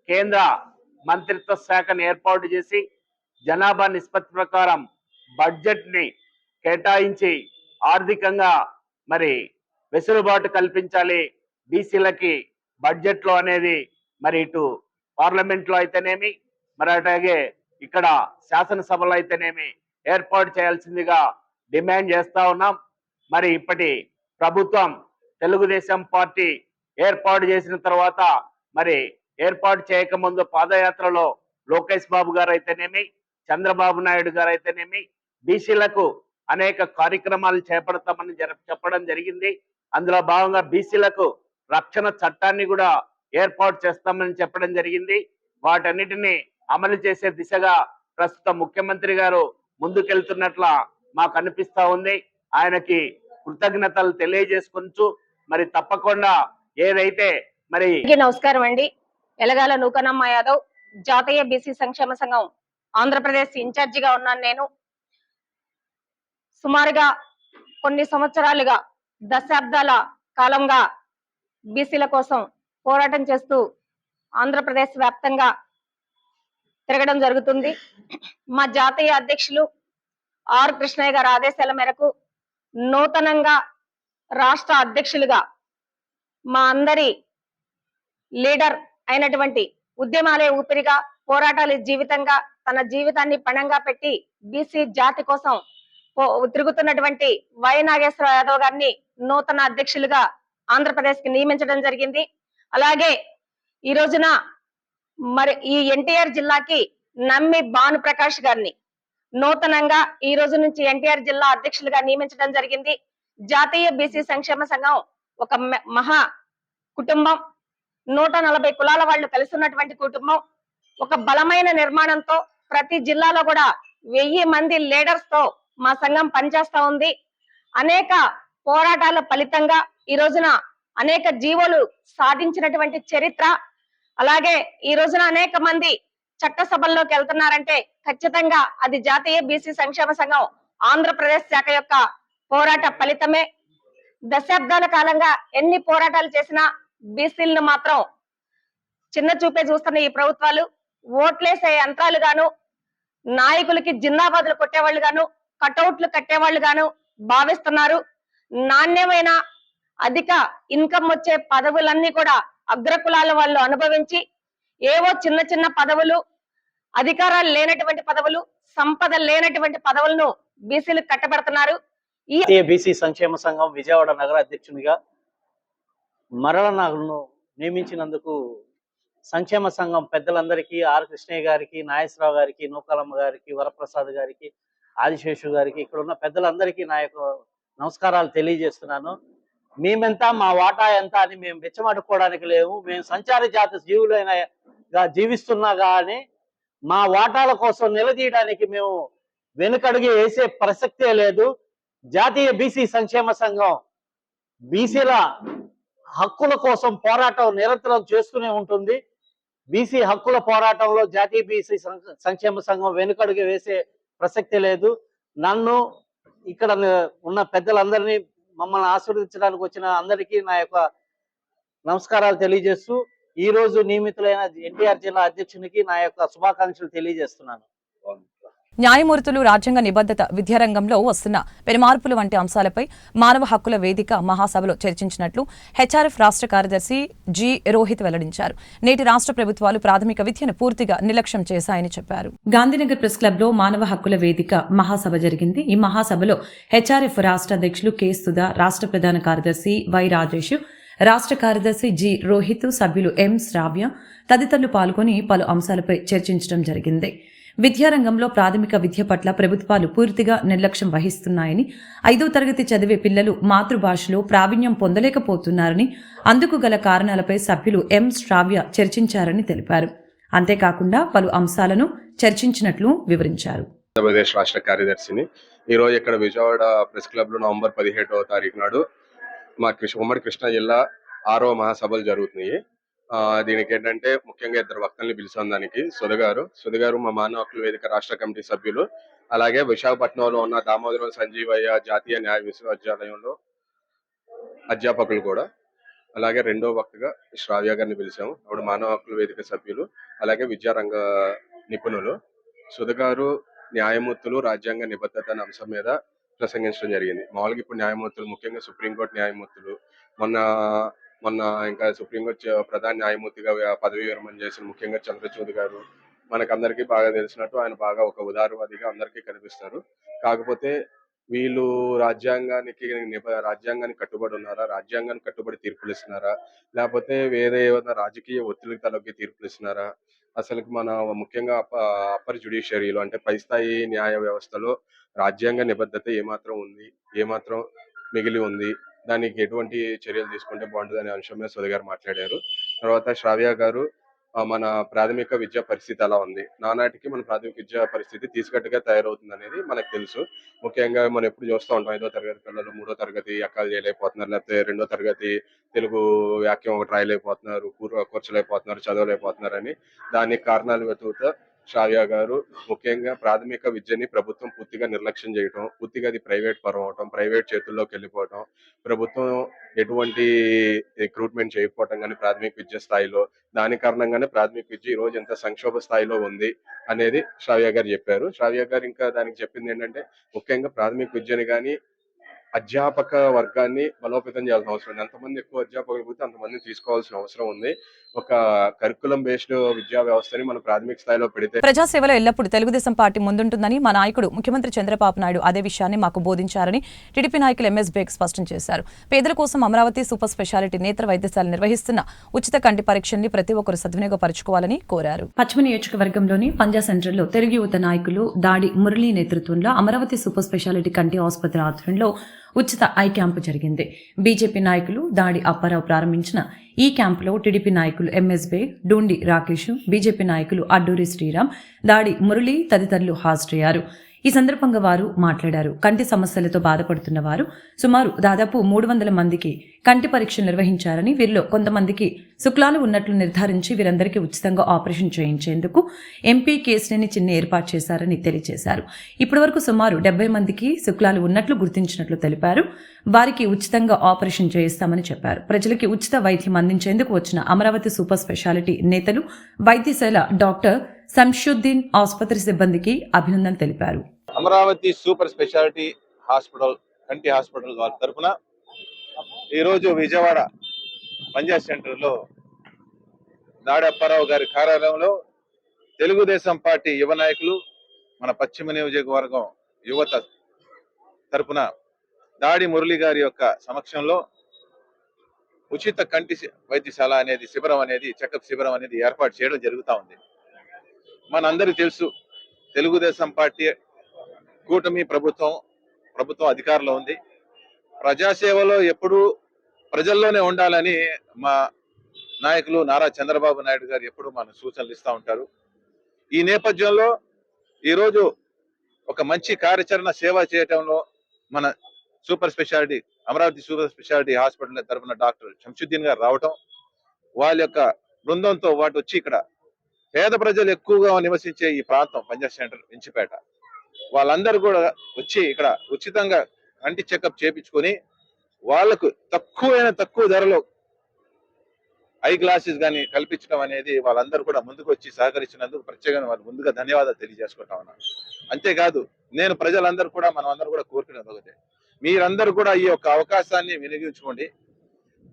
కేంద్ర మంత్రిత్వ శాఖను ఏర్పాటు చేసి జనాభా నిష్పత్తి ప్రకారం బడ్జెట్ ని కేటాయించి ఆర్థికంగా మరి వెసులుబాటు కల్పించాలి బీసీలకి బడ్జెట్ లో అనేది. మరి ఇటు పార్లమెంట్ లో అయితేనేమి, మరి అట్లాగే ఇక్కడ శాసనసభలో అయితేనేమి ఏర్పాటు చేయాల్సిందిగా డిమాండ్ చేస్తా ఉన్నాం. మరి ఇప్పటి ప్రభుత్వం తెలుగుదేశం పార్టీ ఏర్పాటు చేసిన తర్వాత మరి ఏర్పాటు చేయకముందు పాదయాత్రలో లోకేష్ బాబు గారు అయితేనేమి, చంద్రబాబు నాయుడు గారు అయితేనేమి బీసీలకు అనేక కార్యక్రమాలు చేపడతామని చెప్పడం జరిగింది. అందులో భాగంగా బీసీలకు రక్షణ చట్టాన్ని కూడా ఏర్పాటు చేస్తామని చెప్పడం జరిగింది. వాటన్నిటిని అమలు చేసే దిశగా ప్రస్తుత ముఖ్యమంత్రి గారు ముందుకెళ్తున్నట్ల మాకు అనిపిస్తా ఉంది. ఆయనకి కృతజ్ఞతలు తెలియజేసుకుంటూ మరి తప్పకుండా ఏదైతే మరి
నమస్కారం అండి. ఎలగాల నూకనమ్మ యాదవ్, జాతీయ బీసీ సంక్షేమ సంఘం ఆంధ్రప్రదేశ్ ఇన్ఛార్జిగా ఉన్నాను. నేను సుమారుగా కొన్ని సంవత్సరాలుగా, దశాబ్దాల కాలంగా బీసీల కోసం పోరాటం చేస్తూ ఆంధ్రప్రదేశ్ వ్యాప్తంగా తిరగడం జరుగుతుంది. మా జాతీయ అధ్యక్షులు ఆర్ కృష్ణయ్య గారి ఆదేశాల మేరకు నూతనంగా రాష్ట్ర అధ్యక్షులుగా మా అందరి లీడర్ అయినటువంటి ఉద్యమాలే ఊపిరిగా, పోరాటాలు జీవితంగా, తన జీవితాన్ని పణంగా పెట్టి బీసీ జాతి కోసం తిరుగుతున్నటువంటి వై నాగేశ్వర యాదవ్ గారిని నూతన అధ్యక్షులుగా ఆంధ్రప్రదేశ్ కి నియమించడం జరిగింది. అలాగే ఈ రోజున మరి ఈ ఎన్టీఆర్ జిల్లాకి నమ్మి భాను ప్రకాష్ గారిని నూతనంగా ఈ రోజు నుంచి ఎన్టీఆర్ జిల్లా అధ్యక్షులుగా నియమించడం జరిగింది. జాతీయ బీసీ సంక్షేమ సంఘం ఒక మహా కుటుంబం, 140 కులాల వాళ్ళు కలిసి ఉన్నటువంటి కుటుంబం. ఒక బలమైన నిర్మాణంతో ప్రతి జిల్లాలో కూడా 1000 మంది లీడర్స్ తో మా సంఘం పనిచేస్తా ఉంది. అనేక పోరాటాల ఫలితంగా ఈ రోజున అనేక జీవోలు సాధించినటువంటి చరిత్ర. అలాగే ఈ రోజున అనేక మంది చట్టసభల్లోకి వెళ్తున్నారంటే ఖచ్చితంగా అది జాతీయ బీసీ సంక్షేమ సంఘం ఆంధ్రప్రదేశ్ శాఖ యొక్క పోరాట ఫలితమే. దశాబ్దాల కాలంగా ఎన్ని పోరాటాలు చేసినా బీసీలను మాత్రం చిన్న చూపే చూస్తున్న ఈ ప్రభుత్వాలు ఓట్లేసే యంత్రాలు గాను, నాయకులకి జిందాబాదులు కొట్టేవాళ్ళు గాను, కటౌట్లు కట్టేవాళ్ళు గాను భావిస్తున్నారు. నాణ్యమైన అధిక ఇన్కమ్ వచ్చే పదవులన్నీ కూడా అగ్రకులాల వాళ్ళు అనుభవించి ఏవో చిన్న చిన్న పదవులు, అధికారాలు లేనటువంటి పదవులు, సంపద లేనటువంటి పదవులను బీసీలు కట్టబెడుతున్నారు. ఈ
బీసీ సంక్షేమ సంఘం విజయవాడ నగర అధ్యక్షునిగా మరల నన్ను నియమించినందుకు సంక్షేమ సంఘం పెద్దలందరికీ, ఆర్ కృష్ణయ్య గారికి, నాగేశ్వరరావు గారికి, నూకాలమ్మ గారికి, వరప్రసాద్ గారికి, ఆదిశేషు గారికి, ఇక్కడ ఉన్న పెద్దలందరికీ నా యొక్క నమస్కారాలు తెలియజేస్తున్నాను. మేమెంత, మా వాటా ఎంత అని మేము వెచ్చమాడుకోవడానికి లేవు. మేము సంచార జాతి జీవులైన జీవిస్తున్నా కానీ మా వాటాల కోసం నిలదీయడానికి మేము వెనుకడుగు వేసే ప్రసక్తే లేదు. జాతీయ బీసీ సంక్షేమ సంఘం బీసీల హక్కుల కోసం పోరాటం నిరంతరం చేస్తూనే ఉంటుంది. బీసీ హక్కుల పోరాటంలో జాతీయ బీసీ సంక్షేమ సంఘం వెనుకడుగు వేసే ప్రసక్తి లేదు. నన్ను, ఇక్కడ ఉన్న పెద్దలందరినీ, మమ్మల్ని ఆశీర్వదించడానికి వచ్చిన అందరికీ నా యొక్క నమస్కారాలు తెలియజేస్తూ ఈ రోజు నియమితులైన ఎన్టీఆర్ జిల్లా అధ్యక్షునికి నా యొక్క శుభాకాంక్షలు తెలియజేస్తున్నాను.
న్యాయమూర్తులు, రాజ్యాంగ నిబద్ధత, విద్యారంగంలో వస్తున్న పెనుమార్పులు వంటి అంశాలపై మానవ హక్కుల వేదిక మహాసభలో చర్చించినట్లు హెచ్ఆర్ఎఫ్ రాష్ట్ర కార్యదర్శి జి. రోహిత్ వెల్లడించారు. నేటి రాష్ట్ర ప్రభుత్వాలు ప్రాథమిక విద్యను పూర్తిగా నిర్లక్ష్యం చేశాయని చెప్పారు. గాంధీనగర్ ప్రెస్ క్లబ్ లో మానవ హక్కుల వేదిక మహాసభ జరిగింది. ఈ మహాసభలో హెచ్ఆర్ఎఫ్ రాష్ట్ర అధ్యక్షులు కె. సుధా, రాష్ట్ర ప్రధాన కార్యదర్శి వై. రాజేష్, రాష్ట్ర కార్యదర్శి జి. రోహిత్, సభ్యులు ఎం. శ్రావ్య తదితరులు పాల్గొని పలు అంశాలపై చర్చించడం జరిగింది. విద్యారంగంలో ప్రాథమిక విద్య పట్ల ప్రభుత్వాలు పూర్తిగా నిర్లక్ష్యం వహిస్తున్నాయని, 5వ తరగతి చదివే పిల్లలు మాతృభాషలో ప్రావీణ్యం పొందలేకపోతున్నారని, అందుకు గల కారణాలపై సభ్యులు ఎం. శ్రావ్య చర్చించారని తెలిపారు. అంతేకాకుండా పలు అంశాలను చర్చించినట్లు వివరించారు.
ఆంధ్రప్రదేశ్ రాష్ట్ర కార్యదర్శిని. ఈరోజు ఇక్కడ విజయవాడ ప్రెస్ క్లబ్ లో నవంబర్ 17వ తారీఖు నాడు మా ఉమ్మడి కృష్ణా జిల్లా 6వ మహాసభలు జరుగుతున్నాయి. దీనికి ఏంటంటే ముఖ్యంగా 2 వక్తల్ని పిలిచాం. దానికి సుధ గారు మా మానవ హక్కుల వేదిక రాష్ట్ర కమిటీ సభ్యులు, అలాగే విశాఖపట్నంలో ఉన్న దామోదరం సంజీవయ్య జాతీయ న్యాయ విశ్వవిద్యాలయంలో అధ్యాపకులు కూడా, అలాగే 2వ వక్తగా శ్రావ్య గారిని పిలిచాము. ఆవిడ మానవ హక్కుల వేదిక సభ్యులు, అలాగే విద్యారంగ నిపుణులు. సుధ గారు న్యాయమూర్తులు, రాజ్యాంగ నిబద్ధత అనే అంశం మీద ప్రసంగించడం జరిగింది. మామూలుగా ఇప్పుడు న్యాయమూర్తులు, ముఖ్యంగా సుప్రీంకోర్టు న్యాయమూర్తులు, మొన్న ఇంకా సుప్రీంకోర్టు ప్రధాన న్యాయమూర్తిగా పదవి విరమణ చేసిన ముఖ్యంగా చంద్రచూడ్ గారు మనకందరికీ బాగా తెలిసినట్టు ఆయన బాగా ఒక ఉదారవాదిగా అందరికీ కనిపిస్తారు. కాకపోతే వీళ్ళు రాజ్యాంగానికి కట్టుబడి ఉన్నారా, రాజ్యాంగానికి కట్టుబడి తీర్పులు ఇస్తున్నారా, లేకపోతే వేరే ఏమైనా రాజకీయ ఒత్తిడికి తలొగ్గి తీర్పులు ఇస్తున్నారా? అసలు మన ముఖ్యంగా అప్పర్ జ్యుడిషియరీలో అంటే పై స్థాయి న్యాయ వ్యవస్థలో రాజ్యాంగ నిబద్ధత ఏమాత్రం ఉంది, ఏమాత్రం మిగిలి ఉంది, దానికి ఎటువంటి చర్యలు తీసుకుంటే బాగుంటుంది అనే అంశం మీద సుధ గారు మాట్లాడారు. తర్వాత శ్రావ్య గారు మన ప్రాథమిక విద్యా పరిస్థితి ఎలా ఉంది, నానాటికి మన ప్రాథమిక విద్యా పరిస్థితి తీసుకట్టుగా తయారవుతుంది అనేది మనకు తెలుసు. ముఖ్యంగా మనం ఎప్పుడు చూస్తూ ఉంటాం, 5వ తరగతి పిల్లలు 3వ తరగతి అక్కలు చేయలేకపోతున్నారు, లేకపోతే 2వ తరగతి తెలుగు వాక్యం ఒకటి రాయలేకపోతున్నారు, కూర్చోలేకపోతున్నారు, చదవలేకపోతున్నారు అని. దానికి కారణాలు వెతుకుతూ శ్రావ్య గారు ముఖ్యంగా ప్రాథమిక విద్యని ప్రభుత్వం పూర్తిగా నిర్లక్ష్యం చేయటం, పూర్తిగా అది ప్రైవేట్ పరం అవటం, ప్రైవేట్ చేతుల్లోకి వెళ్ళిపోవటం, ప్రభుత్వం ఎటువంటి రిక్రూట్మెంట్ చేయకపోవటం కానీ ప్రాథమిక విద్య స్థాయిలో, దాని కారణంగానే ప్రాథమిక విద్య ఈ రోజు ఎంత సంక్షోభ స్థాయిలో ఉంది అనేది శ్రావ్య గారు చెప్పారు. శ్రావ్య గారు ఇంకా దానికి చెప్పింది ఏంటంటే, ముఖ్యంగా ప్రాథమిక విద్యని కానీ అధ్యాపక వర్గాన్ని బలోపేతం చేయాల్సిన అవసరం ఉంది. ఎంతమంది ఎక్కువ అధ్యాపకులు పోతే అంతమందిని తీసుకోవాల్సిన అవసరం ఉంది. ఒక కరికులం బేస్డ్ విద్యా వ్యవస్థని మన ప్రాథమిక స్థాయిలో పెడితే
ప్రజాసేవలో ఎల్లప్పుడూ తెలుగుదేశం పార్టీ ముందుంటుందని మా నాయకుడు ముఖ్యమంత్రి చంద్రబాబు నాయుడు అదే విషయాన్ని మాకు బోధించారని టీడీపీ నాయకులు ఎంఎస్ బేగ్ స్పష్టం చేశారు. పేదల కోసం అమరావతి సూపర్ స్పెషాలిటీ నేత్ర వైద్యశాల నిర్వహిస్తున్న ఉచిత కంటి పరీక్షల్ని ప్రతి ఒక్కరు సద్వినియోగపరచుకోవాలని కోరారు. పశ్చిమ నియోజకవర్గంలోని పంజా సెంటర్లో తెలుగు యువత నాయకులు దాడి మురళీ నేతృత్వంలో అమరావతి సూపర్ స్పెషాలిటీ కంటి ఆసుపత్రి ఆధ్వర్యంలో ఉచిత ఐ క్యాంపు జరిగింది. బీజేపీ నాయకులు దాడి అప్పారావు ప్రారంభించిన ఈ క్యాంపులో టీడీపీ నాయకులు ఎంఎస్ బేగ్, డూండి రాకేష్, బీజేపీ నాయకులు అడ్డూరి శ్రీరామ్, దాడి మురళి తదితరులు హాజరయ్యారు. ఈ సందర్భంగా వారు మాట్లాడారు. కంటి సమస్యలతో బాధపడుతున్న వారు సుమారు దాదాపు 300 మందికి కంటి పరీక్షలు నిర్వహించారని, వీరిలో కొంతమందికి శుక్లాలు ఉన్నట్లు నిర్ధారించి వీరందరికీ ఉచితంగా ఆపరేషన్ చేయించేందుకు ఎంపీ కేసినేని చిన్ని ఏర్పాటు చేశారని తెలియజేశారు. ఇప్పటివరకు సుమారు 70 మందికి శుక్లాలు ఉన్నట్లు గుర్తించినట్లు తెలిపారు. వారికి ఉచితంగా ఆపరేషన్ చేయిస్తామని చెప్పారు. ప్రజలకి ఉచిత వైద్యం అందించేందుకు వచ్చిన అమరావతి సూపర్ స్పెషాలిటీ నేతలు, వైద్యశాల డాక్టర్ శంషుద్దీన్ ఆసుపత్రి సిబ్బందికి అభినందనలు తెలిపారు.
అమరావతి సూపర్ స్పెషాలిటీ హాస్పిటల్ కంటి హాస్పిటల్ వారి తరఫున ఈరోజు విజయవాడ పంజా సెంటర్లో దాడి అప్పారావు గారి కార్యాలయంలో తెలుగుదేశం పార్టీ యువ నాయకులు, మన పశ్చిమ నియోజకవర్గం యువత తరఫున దాడి మురళి గారి యొక్క సమక్షంలో ఉచిత కంటి వైద్యశాల అనేది శిబిరం అనేది చెకప్ శిబిరం అనేది ఏర్పాటు చేయడం జరుగుతూ ఉంది. మనందరికీ తెలుసు, తెలుగుదేశం పార్టీ కూటమి ప్రభుత్వం అధికారంలో ఉంది. ప్రజాసేవలో ఎప్పుడూ ప్రజల్లోనే ఉండాలని మా నాయకులు నారా చంద్రబాబు నాయుడు గారు ఎప్పుడు మన సూచనలు ఇస్తూ ఉంటారు. ఈ నేపథ్యంలో ఈరోజు ఒక మంచి కార్యాచరణ సేవ చేయటంలో మన అమరావతి సూపర్ స్పెషాలిటీ హాస్పిటల్ తరఫున డాక్టర్ శంషుద్దీన్ గారు రావటం, వాళ్ళ యొక్క బృందంతో వాటి వచ్చి ఇక్కడ పేద ప్రజలు ఎక్కువగా నివసించే ఈ ప్రాంతం పంజా సెంటర్ ఇంచిపేట, వాళ్ళందరూ కూడా వచ్చి ఇక్కడ ఉచితంగా కంటి చెకప్ చేపించుకొని వాళ్లకు తక్కువ ధరలో ఐ గ్లాసెస్ కానీ కల్పించడం అనేది వాళ్ళందరూ కూడా ముందుకు వచ్చి సహకరించినందుకు ప్రత్యేకంగా వాళ్ళు ముందుగా ధన్యవాదాలు తెలియజేసుకుంటా ఉన్నాను. అంతేకాదు, నేను ప్రజలందరూ కూడా మనమందరూ కూడా కోరుకునేది ఒకటే, మీరందరూ కూడా ఈ యొక్క అవకాశాన్ని వినియోగించుకోండి.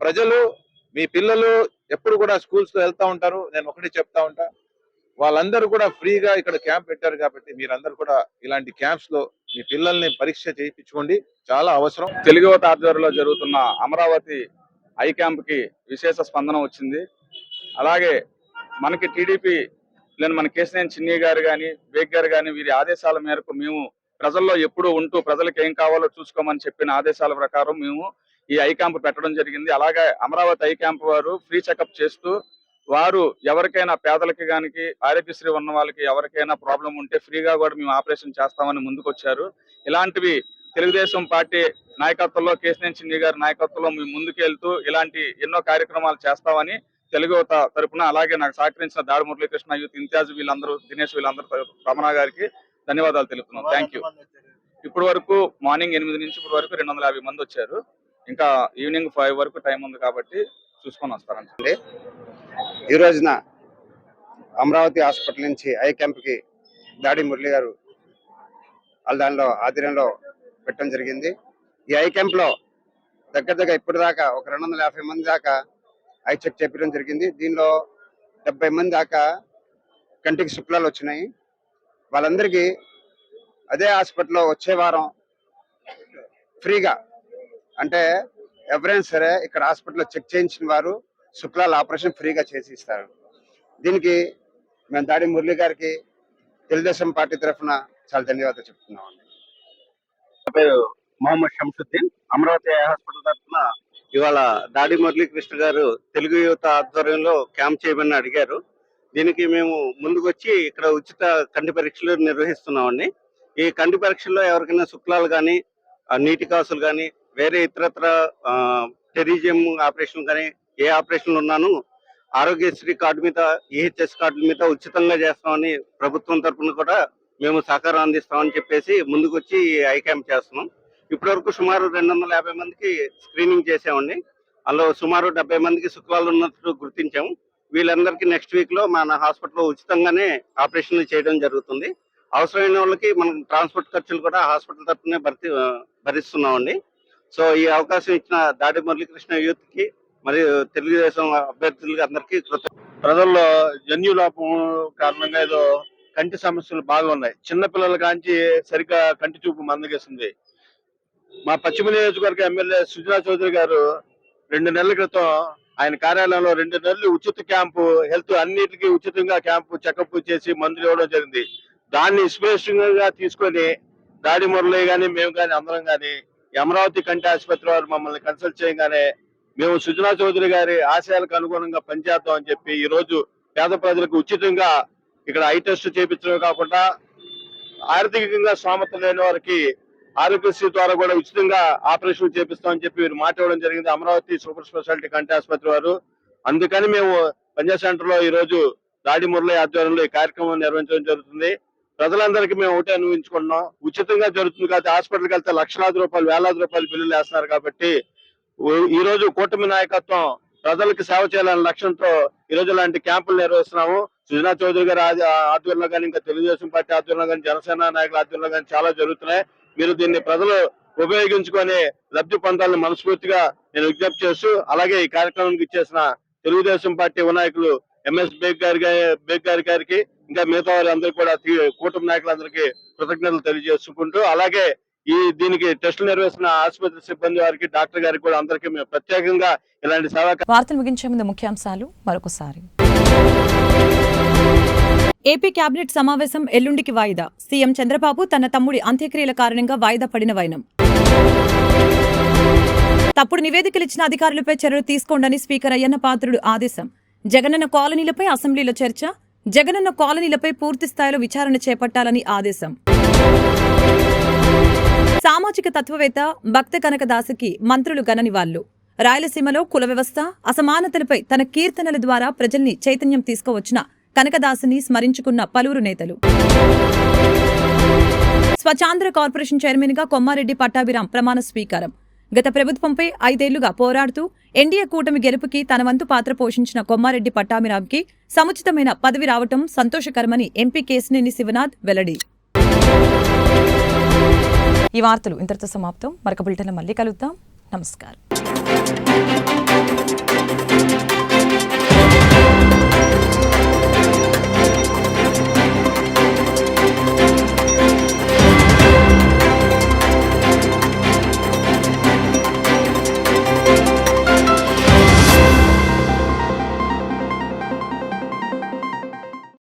ప్రజలు, మీ పిల్లలు ఎప్పుడు కూడా స్కూల్స్ లో వెళ్తా ఉంటారు, నేను ఒకటి చెప్తా ఉంటా, వాళ్ళందరూ కూడా ఫ్రీగా ఇక్కడ క్యాంప్ పెట్టారు కాబట్టి మీరందరూ కూడా ఇలాంటి క్యాంప్స్ లో మీ పిల్లల్ని పరీక్ష చేయించుకోండి, చాలా అవసరం.
తెలుగు యువత ఆధ్వర్యంలో జరుగుతున్న అమరావతి ఐ క్యాంప్ కి విశేష స్పందన వచ్చింది. అలాగే మనకి టీడీపీ లేని మన కేసినేని చిన్ని గారు కానీ, బేగ్ గారు కానీ, వీరి ఆదేశాల మేరకు మేము ప్రజల్లో ఎప్పుడూ ఉంటూ ప్రజలకు ఏం కావాలో చూసుకోమని చెప్పిన ఆదేశాల ప్రకారం మేము ఈ ఐ క్యాంప్ పెట్టడం జరిగింది. అలాగే అమరావతి ఐ క్యాంప్ వారు ఫ్రీ చెకప్ చేస్తూ వారు ఎవరికైనా పేదలకి కానీ, ఆరోగ్యశ్రీ ఉన్న వాళ్ళకి ఎవరికైనా ప్రాబ్లం ఉంటే ఫ్రీగా కూడా మేము ఆపరేషన్ చేస్తామని ముందుకొచ్చారు. ఇలాంటివి తెలుగుదేశం పార్టీ నాయకత్వంలో, కేసినేని చిన్ని గారి నాయకత్వంలో మేము ముందుకెళ్తూ ఇలాంటి ఎన్నో కార్యక్రమాలు చేస్తామని తెలుగు యువత తరపున, అలాగే నాకు సహకరించిన దాడి మురళీకృష్ణ, యూత్ ఇంతియాజ్, వీళ్ళందరూ, దినేష్, వీళ్ళందరూ, రమణ గారికి ధన్యవాదాలు తెలుపుతున్నాం. Thank you. ఇప్పటి వరకు మార్నింగ్ 8 నుంచి ఇప్పటి వరకు 250 మంది వచ్చారు. ఇంకా ఈవినింగ్ 5 వరకు టైం ఉంది కాబట్టి చూసుకొని వస్తారండి.
ఈ రోజున అమరావతి హాస్పిటల్ నుంచి ఐ క్యాంప్ కి దాడి మురళి గారు దానిలో ఆధ్వర్యంలో పెట్టడం జరిగింది. ఈ ఐ క్యాంప్ లో దగ్గర ఇప్పటిదాకా ఒక 250 మంది దాకా ఐ చెక్ చేపించడం జరిగింది. దీనిలో 70 మంది దాకా కంటికి శుక్లాలు వచ్చినాయి. వాళ్ళందరికీ అదే హాస్పిటల్లో వచ్చే వారం ఫ్రీగా, అంటే ఎవరైనా సరే ఇక్కడ హాస్పిటల్లో చెక్ చేయించిన వారు శుక్లాల ఆపరేషన్ ఫ్రీగా చేసి ఇస్తారు. దీనికి మేము దాడి మురళి గారికి తెలుగుదేశం పార్టీ తరఫున చాలా ధన్యవాదాలు చెప్తున్నాం.
నా పేరు మొహమ్మద్ శంషుద్దీన్. అమరావతి హాస్పిటల్ తరఫున ఇవాళ దాడి మురళీకృష్ణ గారు తెలుగు యువత ఆధ్వర్యంలో క్యాంప్ చేయమని అడిగారు. దీనికి మేము ముందుకొచ్చి ఇక్కడ ఉచిత కంటి పరీక్షలు నిర్వహిస్తున్నామండి. ఈ కంటి పరీక్షల్లో ఎవరికైనా శుక్లాలు కానీ, నీటి కాసులు కానీ, వేరే ఇతరత్ర టెరిజియం ఆపరేషన్ కానీ ఏ ఆపరేషన్లు ఉన్నాను ఆరోగ్యశ్రీ కార్డు మీద, ఈహెచ్ఎస్ కార్డుల మీద ఉచితంగా చేస్తామని ప్రభుత్వం తరఫున కూడా మేము సహకారం అందిస్తామని చెప్పేసి ముందుకొచ్చి ఐ క్యాంప్ చేస్తున్నాం. ఇప్పటివరకు సుమారు 250 మందికి స్క్రీనింగ్ చేసామండి. అందులో సుమారు 70 మందికి శుక్లాలు ఉన్నట్టు గుర్తించాము. వీళ్ళందరికీ నెక్స్ట్ వీక్ లో మన హాస్పిటల్లో ఉచితంగానే ఆపరేషన్లు చేయడం జరుగుతుంది. అవసరమైన వాళ్ళకి మనం ట్రాన్స్పోర్ట్ ఖర్చులు కూడా హాస్పిటల్ తరఫునే భరిస్తున్నామండి. సో ఈ అవకాశం ఇచ్చిన దాడి మురళీకృష్ణ యూత్ కి మరియు తెలుగుదేశం అభ్యర్థులకి అందరికీ
ప్రజల్లో జన్యులోపం కారణంగా ఏదో కంటి సమస్యలు బాగా ఉన్నాయి. చిన్నపిల్లల కాంచి సరిగ్గా కంటి చూపు మందగిస్తుంది. మా పశ్చిమ నియోజకవర్గ ఎమ్మెల్యే సుజనా చౌదరి గారు 2 నెలల క్రితం ఆయన కార్యాలయంలో 2 నెలలు ఉచిత క్యాంపు, హెల్త్ అన్నిటికీ ఉచితంగా క్యాంపు చెకప్ చేసి మందులు ఇవ్వడం జరిగింది. దాన్ని ఇన్స్పిరేషన్ గా తీసుకొని దాడి మురళి కానీ మేము కానీ అందరం కానీ అమరావతి కంటి ఆసుపత్రి వారు మమ్మల్ని కన్సల్ట్ చేయగానే మేము సుజనా చౌదరి గారి ఆశయాలకు అనుగుణంగా పనిచేద్దాం అని చెప్పి ఈ రోజు పేద ప్రజలకు ఉచితంగా ఇక్కడ ఐ టెస్ట్ చేయించడమే కాకుండా ఆర్థికంగా స్తోమత లేని వారికి ఆరోగ్యశ్రీ ద్వారా కూడా ఉచితంగా ఆపరేషన్ చేపిస్తామని చెప్పి వీరు మాట ఇవ్వడం జరిగింది అమరావతి సూపర్ స్పెషాలిటీ కంటి ఆసుపత్రి వారు. అందుకని మేము పంజాబ్ సెంటర్ లో ఈ రోజు దాడి మురళి ఆధ్వర్యంలో ఈ కార్యక్రమం నిర్వహించడం జరుగుతుంది. ప్రజలందరికీ మేము ఒకటే అనుభవించుకుంటున్నాం, ఉచితంగా జరుగుతుంది కాబట్టి హాస్పిటల్కి వెళ్తే లక్షలాది రూపాయలు, వేలాది రూపాయలు బిల్లులు వేస్తున్నారు. కాబట్టి ఈ రోజు కూటమి నాయకత్వం ప్రజలకు సేవ చేయాలనే లక్ష్యంతో ఈ రోజు ఇలాంటి క్యాంపులు నిర్వహిస్తున్నాము. సుజనా చౌదరి గారి ఆధ్వర్యంలో కానీ, ఇంకా తెలుగుదేశం పార్టీ ఆధ్వర్యంలో కానీ, జనసేన నాయకుల ఆధ్వర్యంలో కానీ చాలా జరుగుతున్నాయి. మీరు దీన్ని ప్రజలు ఉపయోగించుకొని లబ్ధి పొందాలని మనస్ఫూర్తిగా నేను విజ్ఞప్తి చేస్తూ, అలాగే ఈ కార్యక్రమానికి ఇచ్చేసిన తెలుగుదేశం పార్టీ నాయకులు ఎంఎస్ బేగ్ గారికి ఇంకా మిగతా వారి అందరికీ కూడా కూటమి నాయకులందరికీ కృతజ్ఞతలు తెలియజేసుకుంటూ, అలాగే దీనికి టెస్టులు నిర్వహిస్తున్న ఆసుపత్రి సిబ్బంది వారికి, డాక్టర్ గారికి కూడా అందరికీ మేము ప్రత్యేకంగా ఇలాంటి సేవా.
వార్తలు ముగించే ముందు ముఖ్యాంశాలు మరొకసారి. ఏపీ కేబినెట్ సమావేశం ఎల్లుండికి వాయిదా. సీఎం చంద్రబాబు తన తమ్ముడి అంత్యక్రియల కారణంగా వాయిదా పడిన వైనం. తప్పుడు నివేదికలిచ్చిన అధికారులపై చర్యలు తీసుకోండని స్పీకర్ అయ్యన్న పాత్రుడు ఆదేశం. జగనన్న కాలనీలపై అసెంబ్లీలో చర్చ. జగనన్న కాలనీలపై పూర్తి స్థాయిలో విచారణ చేపట్టాలని ఆదేశం. సామాజిక తత్వవేత్త భక్త కనకదాసుకి మంత్రులు ఘన నివాళులు. రాయలసీమలో కుల వ్యవస్థ అసమానతలపై తన కీర్తనల ద్వారా ప్రజల్ని చైతన్యం తీసుకువచ్చిన కనకదాసుని స్మరించుకున్న పలువురు నేతలు. స్వచ్ఛాంధ్ర కార్పొరేషన్ చైర్మన్ గా కొమ్మారెడ్డి పట్టాభిరాం ప్రమాణ స్వీకారం. గత ప్రభుత్వంపై 5 ఏళ్లుగా పోరాడుతూ ఎన్డీఏ కూటమి గెలుపుకి తన వంతు పాత్ర పోషించిన కొమ్మారెడ్డి పట్టాభిరాంకి సముచితమైన పదవి రావటం సంతోషకరమని ఎంపీ కేశినేని శివనాథ్ వెల్లడి. ఈ వార్తలు ఇంతటితో సమాప్తం. మరొక బులెటిన్లో మళ్ళీ కలుద్దాం. నమస్కారం.